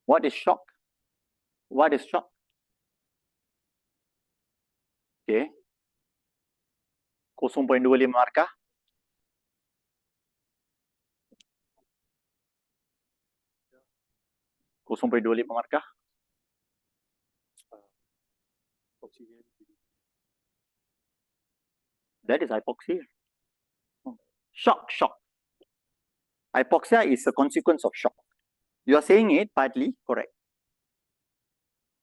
What is shock? What is shock? Okay. 0.25 markah. markah. That is hypoxia. Shock. Hypoxia is a consequence of shock. You are saying it partly correct.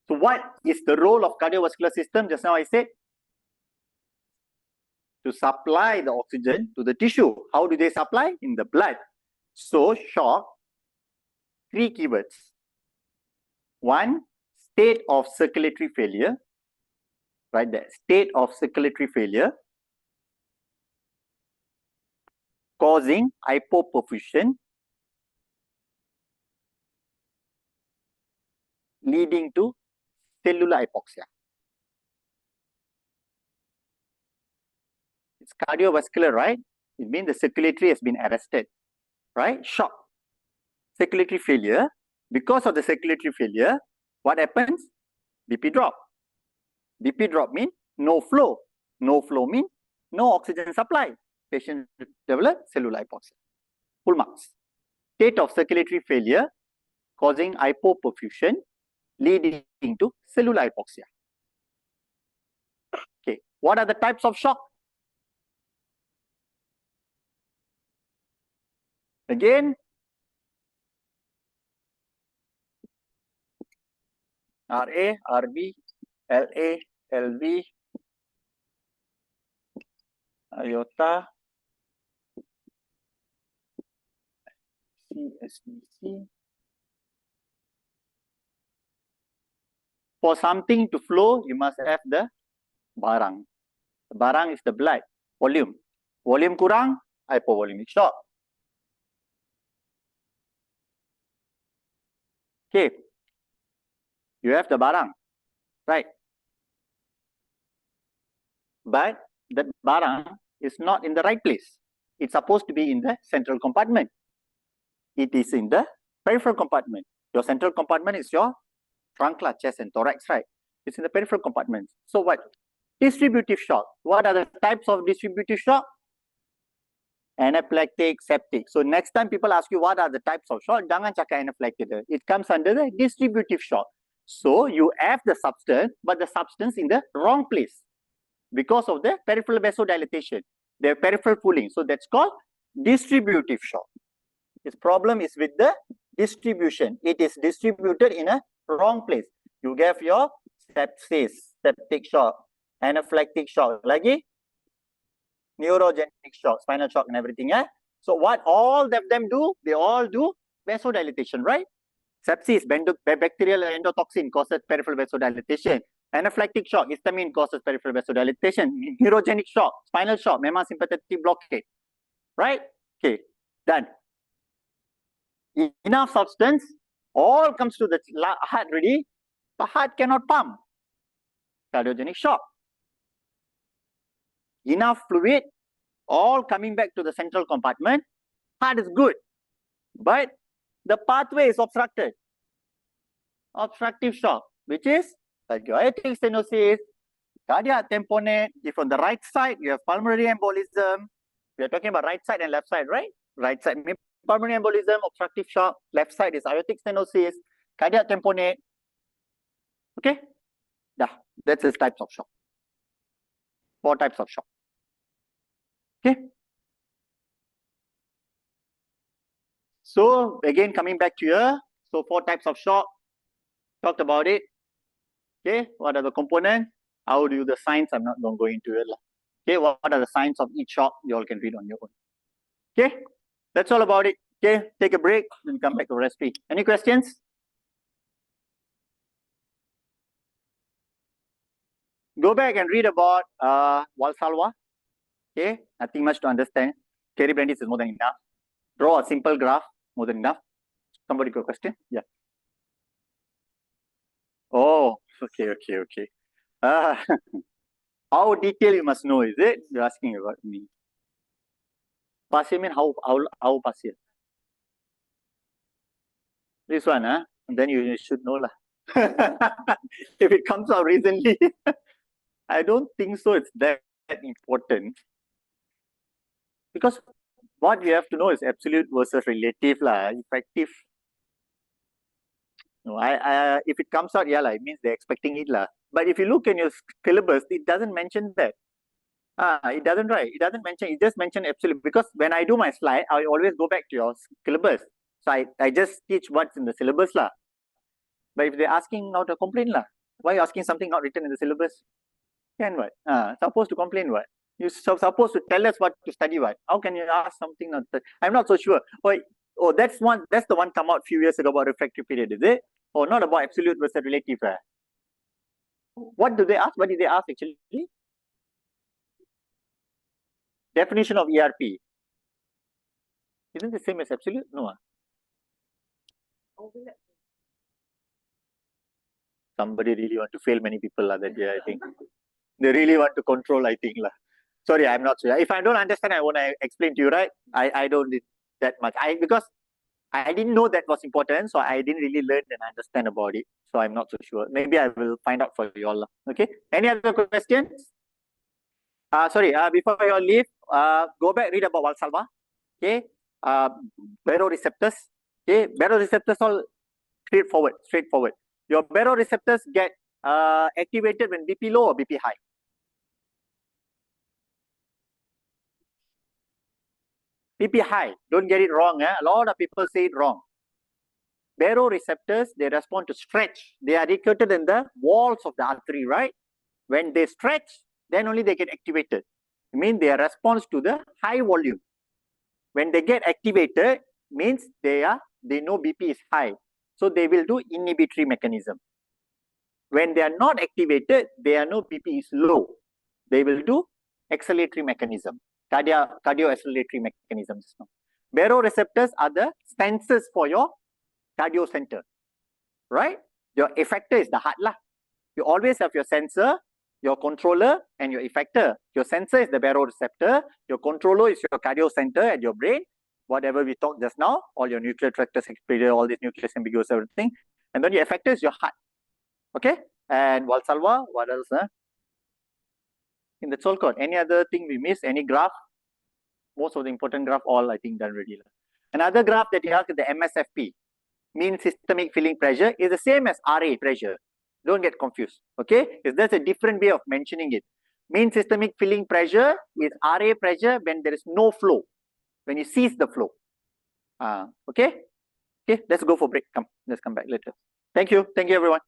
So what is the role of cardiovascular system? Just now I said to supply the oxygen to the tissue. How do they supply? In the blood. So shock, 3 keywords. 1, state of circulatory failure. Right there, state of circulatory failure causing hypoperfusion leading to cellular hypoxia. It's cardiovascular, right? It means the circulatory has been arrested, right? Shock. Circulatory failure. Because of the circulatory failure, what happens? BP drop. BP drop means no flow. No flow means no oxygen supply. Patient develop cellular hypoxia. Full marks. State of circulatory failure causing hypoperfusion leading to cellular hypoxia. Okay. What are the types of shock? Again, RA, RB, LA, LV, iota, CSBC. For something to flow, you must have the barang. The barang is the blood, volume. Volume kurang, hypovolemic shock. Okay. You have the barang, right? But that barang is not in the right place. It's supposed to be in the central compartment. It is in the peripheral compartment. Your central compartment is your trunk, chest, and thorax, right? It's in the peripheral compartment. So what? Distributive shock. What are the types of distributive shock? Anaphylactic, septic. So next time people ask you what are the types of shock, jangan cakap anaphylactic. It comes under the distributive shock. So you have the substance, but the substance in the wrong place because of the peripheral vasodilatation, the peripheral pooling. So that's called distributive shock. Its problem is with the distribution. It is distributed in a wrong place. You have your sepsis, septic shock, anaphylactic shock, lagi neurogenic shock, spinal shock and everything. Yeah. So what all of them do? They all do vasodilatation, right? Sepsis, bacterial endotoxin causes peripheral vasodilatation. Anaphylactic shock, histamine causes peripheral vasodilatation. Neurogenic shock, spinal shock, memang sympathetic blockade. Right? Okay, done. Enough substance, all comes to the heart ready, the heart cannot pump. Cardiogenic shock. Enough fluid, all coming back to the central compartment, heart is good. But the pathway is obstructed. Obstructive shock, which is like your aortic stenosis, cardiac tamponade. If on the right side, you have pulmonary embolism. We are talking about right side and left side, right? Right side, pulmonary embolism, obstructive shock. Left side is aortic stenosis, cardiac tamponade. Okay? Yeah, that's the types of shock. 4 types of shock. Okay? So, again, coming back to here. So, 4 types of shock. Talked about it. Okay, what are the components? How do the signs? I'm not going to go into it. Okay, what are the signs of each shock? You all can read on your own. Okay, that's all about it. Okay, take a break and come back to recipe. Any questions? Go back and read about Valsalva. Okay, nothing much to understand. Keribrantis is more than enough. Draw a simple graph, more than enough. Somebody got a question? Yeah. Oh, okay. How detailed you must know, is it? You're asking about me. Pasir mean how pasir? This one, huh? then you should know lah. If it comes out recently, I don't think so. It's that important, because what you have to know is absolute versus relative lah. Effective. No, if it comes out, yeah lah, it means they're expecting it lah. But if you look in your syllabus, it doesn't mention that. It doesn't write. It doesn't mention. It just mention absolute, because when I do my slide, I always go back to your syllabus. So I just teach what's in the syllabus lah. But if they're asking now to complain lah, why are you asking something not written in the syllabus? Can what? Supposed to complain what? You're supposed to tell us what to study what? How can you ask something not? I'm not so sure. Oh, that's the one come out few years ago about refractory period, is it? Or not about absolute versus relative? What do they ask? What did they ask actually? Definition of ERP. Isn't the same as absolute? No. Somebody really want to fail many people that year, I think. They really want to control, I think. Sorry, I'm not sure. If I don't understand, I want to explain to you, right? I don't need that much. Because I didn't know that was important, so I didn't really learn and understand about it. So I'm not so sure. Maybe I will find out for you all. Okay. Any other questions? Sorry, before you all leave, go back, read about Valsalva. Okay. Baroreceptors. Okay. Baroreceptors all straightforward. Your baroreceptors get activated when BP low or BP high. BP high. Don't get it wrong. A lot of people say it wrong. Baroreceptors, they respond to stretch. They are located in the walls of the artery, right? When they stretch, then only they get activated. It means their response to the high volume. When they get activated, means they know BP is high. So they will do inhibitory mechanism. When they are not activated, they know BP is low. They will do acceleratory mechanism, cardio-acceleratory mechanisms. Baroreceptors are the sensors for your cardio center, right? Your effector is the heart lah. You always have your sensor, your controller, and your effector. Your sensor is the baroreceptor. Your controller is your cardio center at your brain. Whatever we talked just now, all your nuclear tractors, all this nucleus ambiguous, everything. And then your effector is your heart. Okay? And Valsalva, what else? In the soul code, any other thing we missed? Any graph? Most of the important graph, all I think done already. Another graph that you have is the MSFP, mean systemic filling pressure, is the same as RA pressure. Don't get confused. Okay? That's a different way of mentioning it. Mean systemic filling pressure is RA pressure when there is no flow, when you cease the flow. Okay? Okay, let's go for break. Let's come back later. Thank you. Thank you, everyone.